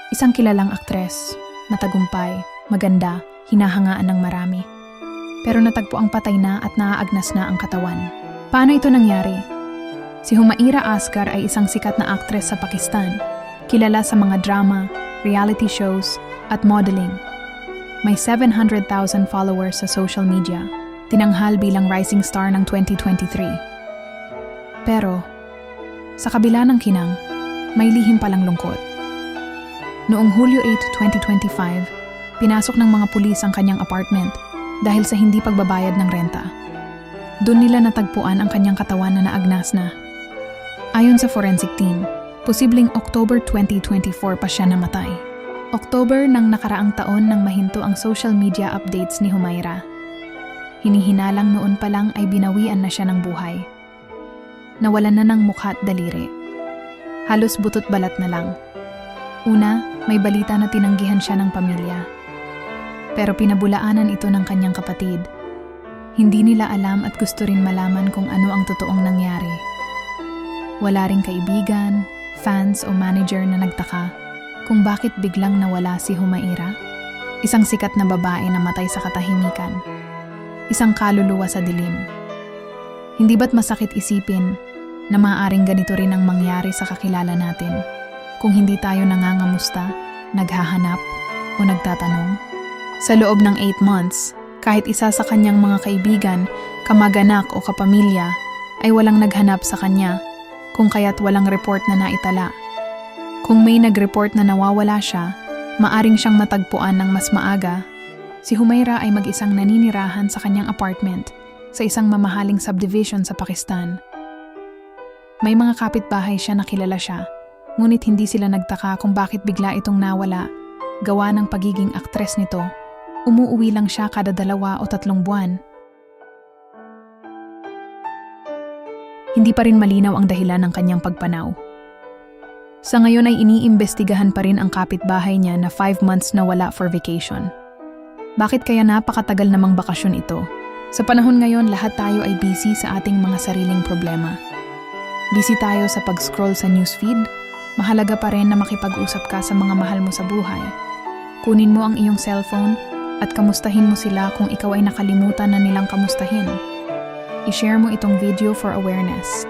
Isang kilalang aktres, matagumpay, maganda, hinahangaan ng marami. Pero natagpo ang patay na at naaagnas na ang katawan. Paano ito nangyari? Si Humaira Asghar ay isang sikat na aktres sa Pakistan, kilala sa mga drama, reality shows, at modeling. May 700,000 followers sa social media, tinanghal bilang rising star ng 2023. Pero, sa kabila ng kinang, may lihim palang lungkot. Noong Hulyo 8, 2025, pinasok ng mga pulis ang kanyang apartment dahil sa hindi pagbabayad ng renta. Doon nila natagpuan ang kanyang katawan na naagnas na. Ayon sa forensic team, posibleng October 2024 pa siya namatay. October ng nakaraang taon nang mahinto ang social media updates ni Humaira. Hinihinalang noon pa lang ay binawian na siya ng buhay. Nawalan na ng mukha at daliri. Halos butot balat na lang. Una, may balita na tinanggihan siya ng pamilya. Pero pinabulaanan ito ng kanyang kapatid. Hindi nila alam at gusto rin malaman kung ano ang totoong nangyari. Wala ring kaibigan, fans o manager na nagtaka kung bakit biglang nawala si Humaira. Isang sikat na babae na matay sa katahimikan. Isang kaluluwa sa dilim. Hindi ba't masakit isipin na maaaring ganito rin ang mangyari sa kakilala natin kung hindi tayo nangangamusta, naghahanap o nagtatanong? Sa loob ng 8 months, kahit isa sa kanyang mga kaibigan, kamag-anak o kapamilya ay walang naghanap sa kanya, kung kaya't walang report na naitala. Kung may nag-report na nawawala siya, maaring siyang matagpuan ng mas maaga. Si Humaira ay mag-isang naninirahan sa kanyang apartment sa isang mamahaling subdivision sa Pakistan. May mga kapitbahay siya na kilala siya, ngunit hindi sila nagtaka kung bakit bigla itong nawala. Gawa ng pagiging aktres nito, umuuwi lang siya kada 2 o 3 buwan. Hindi pa rin malinaw ang dahilan ng kanyang pagpanaw. Sa ngayon ay iniimbestigahan pa rin ang kapitbahay niya na 5 months na wala for vacation. Bakit kaya napakatagal namang bakasyon ito? Sa panahon ngayon, lahat tayo ay busy sa ating mga sariling problema. Busy tayo sa pag-scroll sa newsfeed. Mahalaga pa rin na makipag-usap ka sa mga mahal mo sa buhay. Kunin mo ang iyong cellphone at kamustahin mo sila kung ikaw ay nakalimutan na nilang kamustahin. I-share mo itong video for awareness.